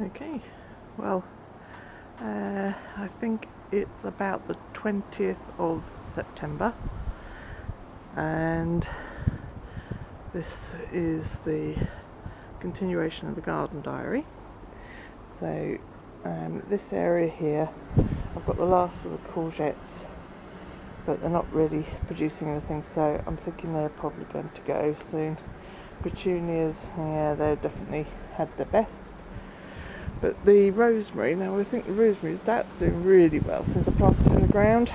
Okay, well, I think it's about the 20th of September, and this is the continuation of the garden diary. So this area here, I've got the last of the courgettes, but they're not really producing anything, so I'm thinking they're probably going to go soon. Petunias, yeah, they definitely had their best. But the rosemary, now I think the rosemary, that's doing really well since I planted it in the ground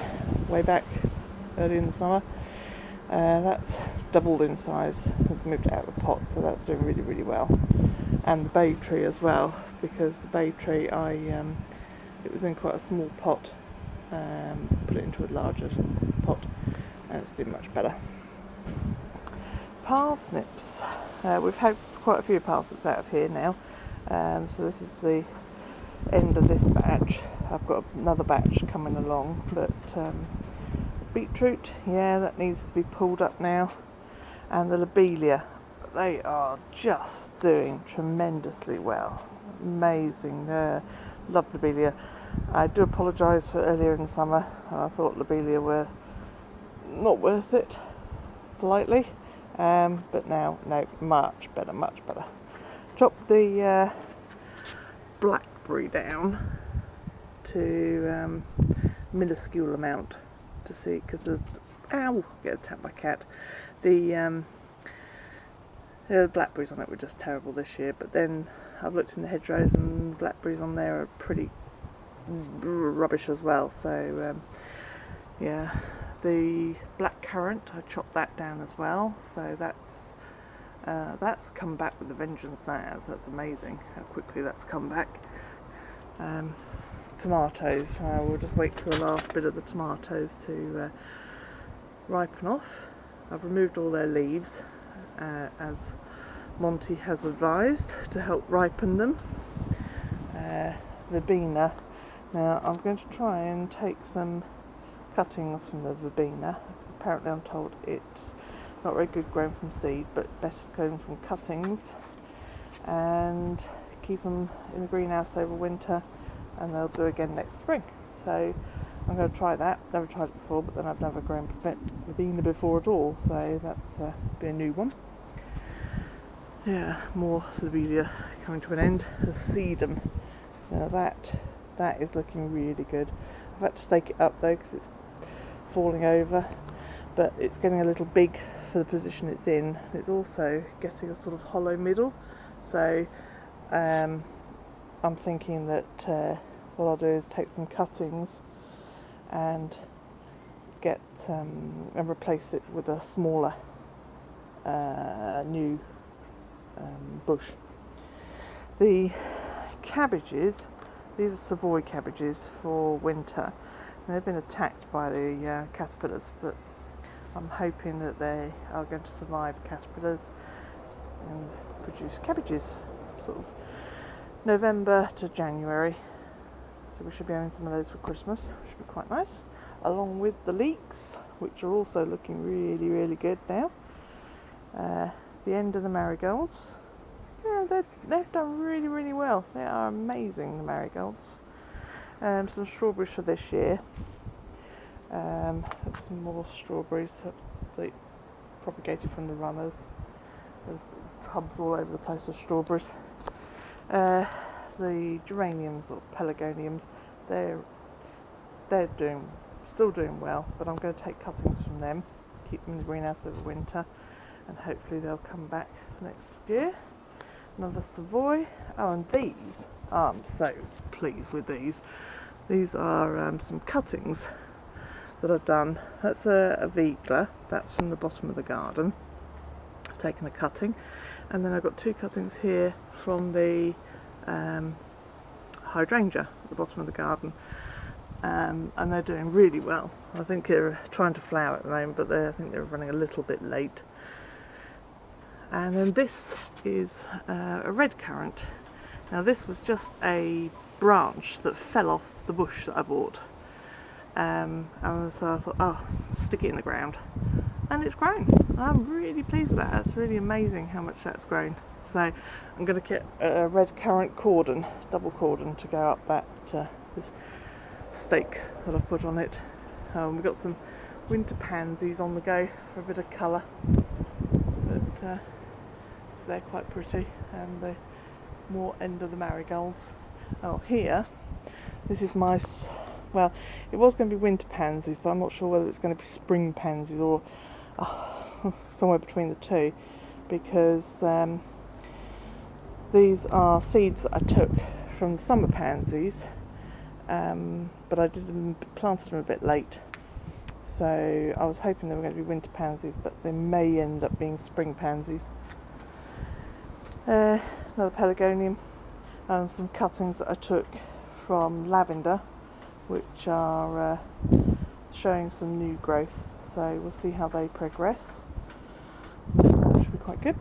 way back early in the summer. That's doubled in size since I moved it out of the pot, so that's doing really, really well. And the bay tree as well, because the bay tree, it was in quite a small pot, put it into a larger pot, and it's doing much better. Parsnips, we've had quite a few parsnips out of here now. So this is the end of this batch. I've got another batch coming along, but beetroot, yeah, that needs to be pulled up now. And the lobelia, they are just doing tremendously well. Amazing. Love lobelia. I do apologise for earlier in the summer. I thought lobelia were not worth it, politely. But now, no, much better, much better. Chop the blackberry down to minuscule amount to see, because ow, get attacked by a cat. The blackberries on it were just terrible this year, but then I've looked in the hedgerows and the blackberries on there are pretty rubbish as well. So yeah, the blackcurrant, I chopped that down as well, so that's come back with a vengeance. That's amazing how quickly that's come back. Tomatoes, we'll just wait for the last bit of the tomatoes to ripen off. I've removed all their leaves as Monty has advised, to help ripen them. Verbena, now I'm going to try and take some cuttings from the verbena. Apparently I'm told it's not very good grown from seed, but better grown from cuttings, and keep them in the greenhouse over winter, and they'll do again next spring. So I'm going to try that. Never tried it before, but then I've never grown verbena before at all, so that's be a new one. Yeah, more lobelia coming to an end. The sedum, now that is looking really good. I've had to stake it up though because it's falling over, but it's getting a little big for the position it's in. It's also getting a sort of hollow middle, so I'm thinking that what I'll do is take some cuttings and get and replace it with a smaller new bush. The cabbages, these are Savoy cabbages for winter, and they've been attacked by the caterpillars, but I'm hoping that they are going to survive caterpillars and produce cabbages sort of November to January. So we should be having some of those for Christmas, which should be quite nice, along with the leeks, which are also looking really, really good now. The end of the marigolds, yeah, they've done really, really well. They are amazing, the marigolds. Some strawberries for this year. Some more strawberries that they propagated from the runners. There's tubs all over the place of strawberries. The geraniums or pelargoniums, they're still doing well, but I'm going to take cuttings from them, keep them in the greenhouse over winter, and hopefully they'll come back next year. Another Savoy. Oh, and these, I'm so pleased with these. These are some cuttings that I've done. That's a Vigla, that's from the bottom of the garden. I've taken a cutting, and then I've got two cuttings here from the hydrangea at the bottom of the garden, and they're doing really well. I think they're trying to flower at the moment, but I think they're running a little bit late. And then this is a red currant. Now this was just a branch that fell off the bush that I bought, and so I thought, oh, stick it in the ground, and it's grown. I'm really pleased with that. It's really amazing how much that's grown So I'm going to get a red currant cordon, double cordon, to go up that this stake that I've put on it. We've got some winter pansies on the go for a bit of colour, but they're quite pretty, and the more end of the marigolds. Oh, here, this is my, well, it was going to be winter pansies, but I'm not sure whether it's going to be spring pansies or somewhere between the two, because these are seeds that I took from the summer pansies, but I planted them a bit late. So I was hoping they were going to be winter pansies, but they may end up being spring pansies. Another pelargonium, and some cuttings that I took from lavender, which are showing some new growth. So we'll see how they progress. That should be quite good.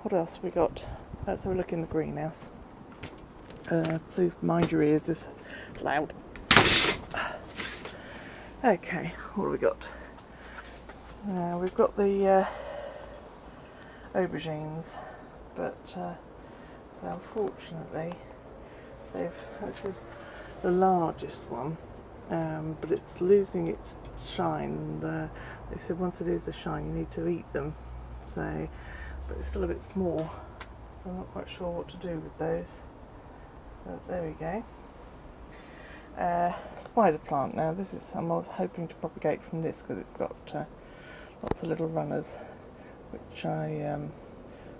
What else have we got? Let's have a look in the greenhouse. Please mind your ears, this is loud. Okay, what have we got? We've got the aubergines, but so unfortunately this is the largest one, but it's losing its shine. And, they said once it loses the shine you need to eat them, so, but it's still a bit small, so I'm not quite sure what to do with those, but there we go. Spider plant. Now this is, I'm hoping to propagate from this because it's got lots of little runners, which I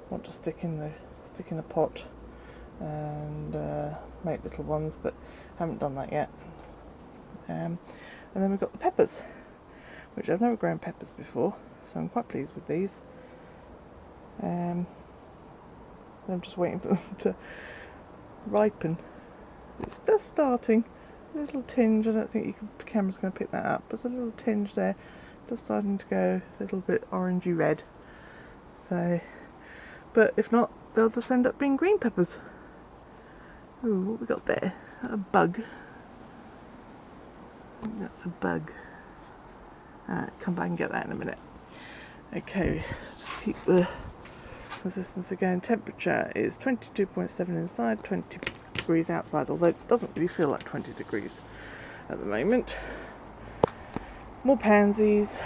want to stick in a pot and make little ones, but haven't done that yet. And then we've got the peppers, which I've never grown peppers before, so I'm quite pleased with these. I'm just waiting for them to ripen. It's just starting. A little tinge, I don't think the camera's going to pick that up, but there's a little tinge there, just starting to go a little bit orangey red. So, but if not, they'll just end up being green peppers. Ooh, what we got there? Is that a bug? I think that's a bug. Alright, come back and get that in a minute. Okay, just keep the resistance again. Temperature is 22.7 inside, 20 degrees outside, although it doesn't really feel like 20 degrees at the moment. More pansies,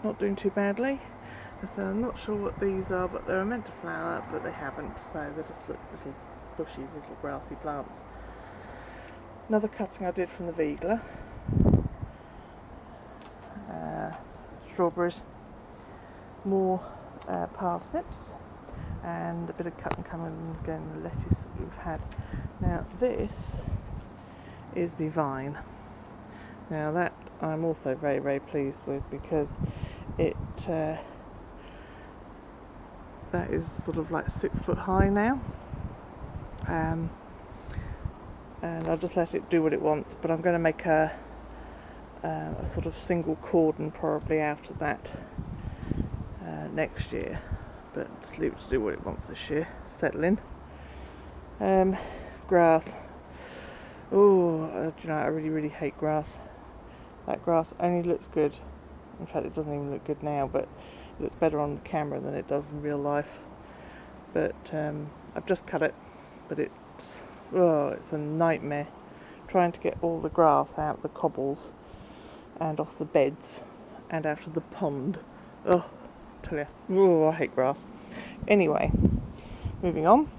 not doing too badly. So I'm not sure what these are, but they're meant to flower, but they haven't, so they just look little bushy, little grassy plants. Another cutting I did from the Vegler. Strawberries, more parsnips, and a bit of cutting coming again, the lettuce that we've had. Now this is my vine. Now that I'm also very, very pleased with, because it that is sort of like 6 foot high now, and I'll just let it do what it wants, but I'm going to make a sort of single cordon probably out of that next year, but just leave it to do what it wants this year, settle in. Grass. Oh, you know, I really, really hate grass. That grass only looks good, in fact it doesn't even look good now, but it looks better on the camera than it does in real life. But I've just cut it, but it's a nightmare trying to get all the grass out the cobbles and off the beds and out of the pond. Oh, tell you, I hate grass. Anyway, moving on.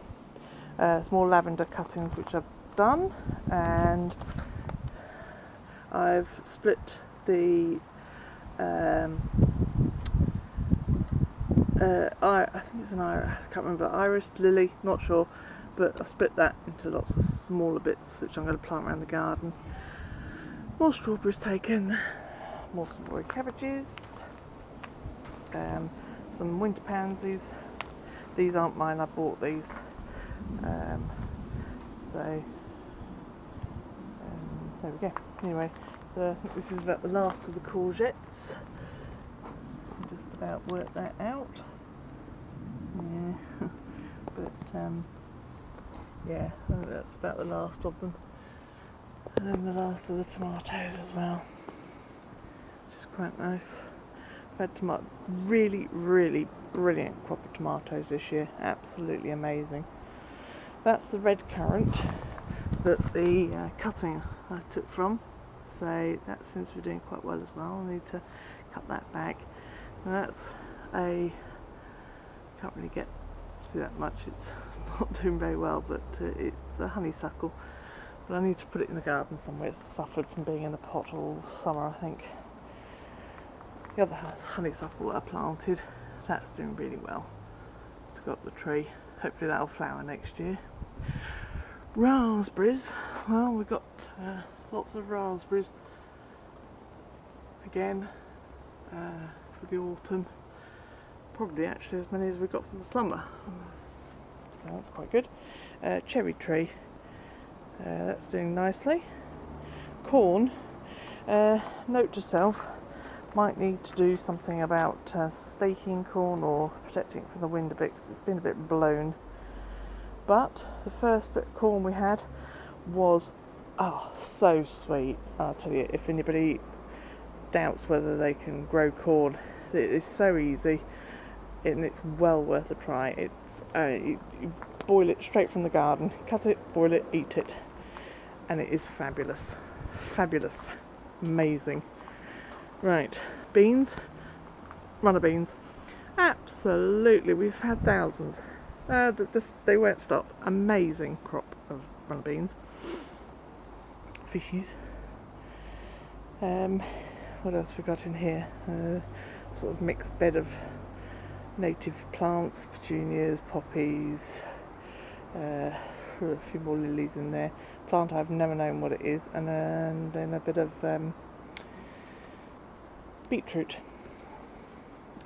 Some more lavender cuttings which I've done, and I've split the I think it's I can't remember, iris, lily, not sure, but I split that into lots of smaller bits which I'm going to plant around the garden. More strawberries taken, more strawberry cabbages, some winter pansies. These aren't mine, I bought these. So there we go. Anyway, this is about the last of the courgettes. Just about work that out. Yeah, but yeah, that's about the last of them. And then the last of the tomatoes as well, which is quite nice. had really brilliant crop of tomatoes this year, absolutely amazing. That's the red currant that the cutting I took from, so that seems to be doing quite well as well. I need to cut that back. And that's can't really see that much, it's not doing very well, but it's a honeysuckle. But I need to put it in the garden somewhere. It's suffered from being in the pot all summer, I think. The other honeysuckle that I planted, that's doing really well. It's got the tree. Hopefully that'll flower next year. Raspberries. Well, we've got lots of raspberries again for the autumn. Probably actually as many as we got for the summer. So that's quite good. Cherry tree. That's doing nicely. Corn. Note to self. Might need to do something about staking corn or protecting it from the wind a bit, because it's been a bit blown. But the first bit of corn we had was so sweet. I'll tell you, if anybody doubts whether they can grow corn, it is so easy and it's well worth a try. It's you boil it straight from the garden, cut it, boil it, eat it, and it is fabulous, amazing. Right, beans, runner beans, absolutely, we've had thousands. They won't stop. Amazing crop of runner beans. Fishies. What else we got in here? Sort of mixed bed of native plants, petunias, poppies, a few more lilies in there. Plant I've never known what it is, and then a bit of beetroot.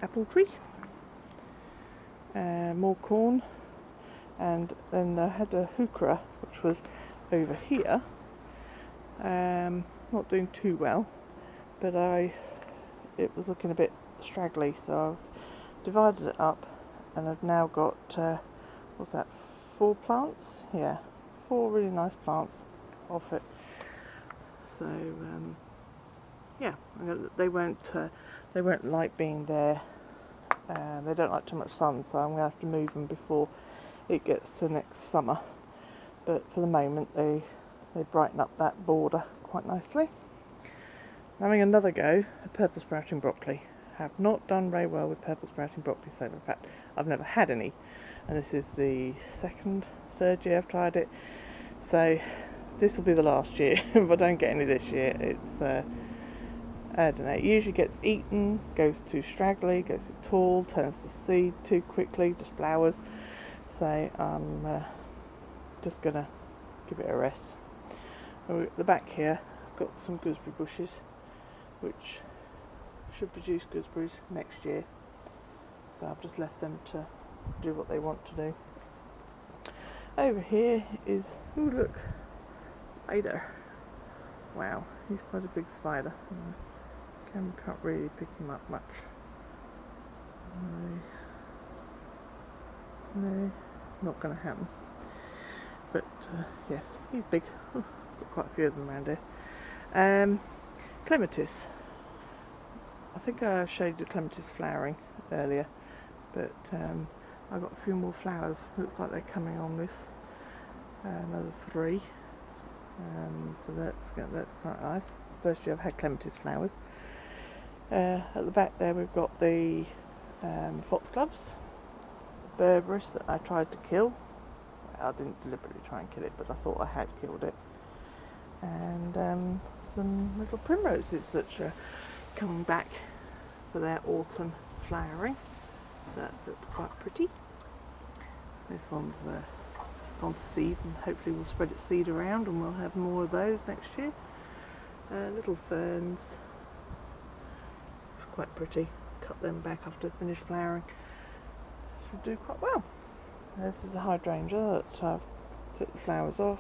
Apple tree. More corn, and then I had a heuchera which was over here, not doing too well, but it was looking a bit straggly, so I've divided it up and I've now got what's that, 4 plants? Yeah, 4 really nice plants off it. So yeah, they won't like being there. They don't like too much sun, so I'm going to have to move them before it gets to next summer. But for the moment they brighten up that border quite nicely. Having another go at purple sprouting broccoli. Have not done very well with purple sprouting broccoli so far. In fact, I've never had any, and this is the third year I've tried it. So this will be the last year if I don't get any this year. It's I don't know, it usually gets eaten, goes too straggly, goes too tall, turns to seed too quickly, just flowers. So I'm just going to give it a rest. At the back here I've got some gooseberry bushes which should produce gooseberries next year. So I've just left them to do what they want to do. Over here is, oh look, spider. Wow, he's quite a big spider. Can't really pick him up much. No, not going to happen. But yes, he's big. Got quite a few of them around here. Clematis. I think I showed you clematis flowering earlier, but I've got a few more flowers. Looks like they're coming on this. Another 3. So that's quite nice. First year I've had clematis flowers. At the back there we've got the foxgloves, berberis that I tried to kill. I didn't deliberately try and kill it, but I thought I had killed it. And some little primroses that are coming back for their autumn flowering. So that's quite pretty. This one's gone to seed, and hopefully we'll spread its seed around and we'll have more of those next year. Little ferns. Quite pretty. Cut them back after they finish flowering. Should do quite well. This is a hydrangea that I've took the flowers off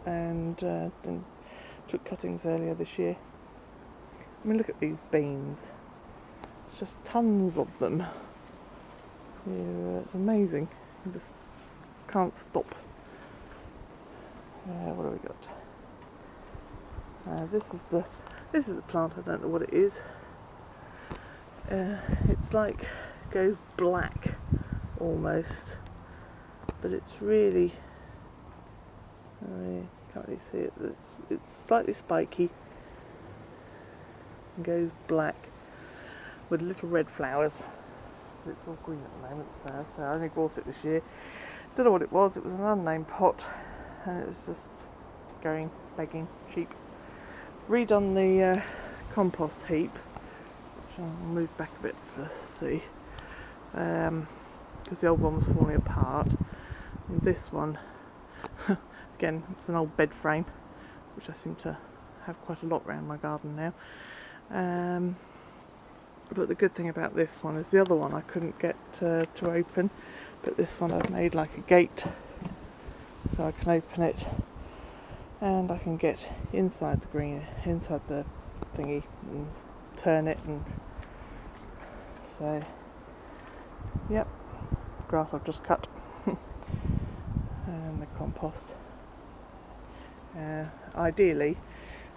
and then took cuttings earlier this year. I mean, look at these beans. There's just tons of them. Yeah, it's amazing. You just can't stop. What have we got? This is the plant. I don't know what it is. It's like goes black almost, but it's really, I can't really see it, but it's slightly spiky and goes black with little red flowers. It's all green at the moment, so I only bought it this year. Don't know what it was an unnamed pot, and it was just begging cheap. Redone the compost heap, which I'll move back a bit to see, because the old one was falling apart. And this one, again, it's an old bed frame, which I seem to have quite a lot around my garden now. But the good thing about this one is the other one I couldn't get to open, but this one I've made like a gate, so I can open it and I can get inside the thingy and turn it, and so yep, grass I've just cut and the compost. Ideally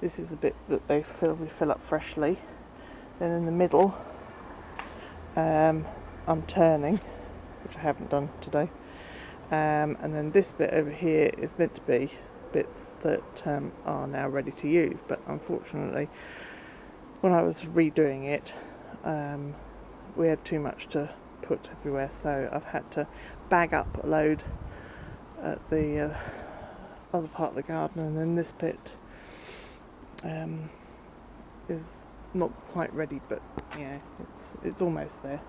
this is the bit that we fill up freshly. Then in the middle I'm turning, which I haven't done today, and then this bit over here is meant to be bits that are now ready to use, but unfortunately when I was redoing it we had too much to put everywhere, so I've had to bag up a load at the other part of the garden, and then this bit is not quite ready, but yeah, it's almost there.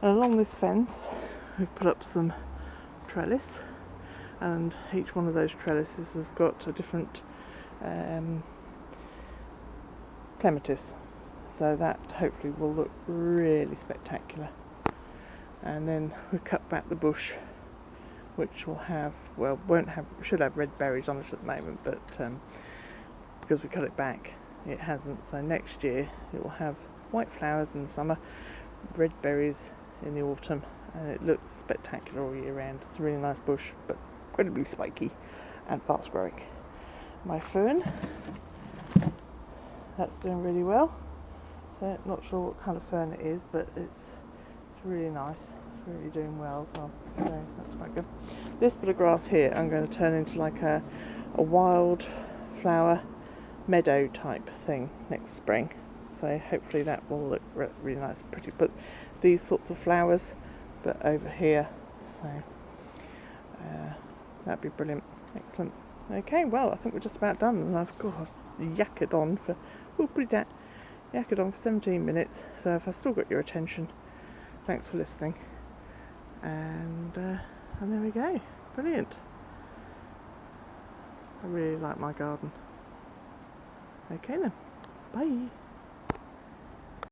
And along this fence we've put up some trellis, and each one of those trellises has got a different clematis, so that hopefully will look really spectacular. And then we cut back the bush, which will have, well, should have red berries on it at the moment, but because we cut it back it hasn't, so next year it will have white flowers in the summer, red berries in the autumn, and it looks spectacular all year round. It's a really nice bush, but incredibly spiky and fast growing. My fern, that's doing really well, so not sure what kind of fern it is, but it's really nice, it's really doing well as well, so that's quite good. This bit of grass here I'm going to turn into like a wild flower meadow type thing next spring, so hopefully that will look really nice and pretty, but these sorts of flowers but over here, so that'd be brilliant. Excellent. Okay, well, I think we're just about done, and I've yakkered on for yakkered on for 17 minutes, so if I still got your attention, thanks for listening, and there we go. Brilliant. I really like my garden. Okay then, bye.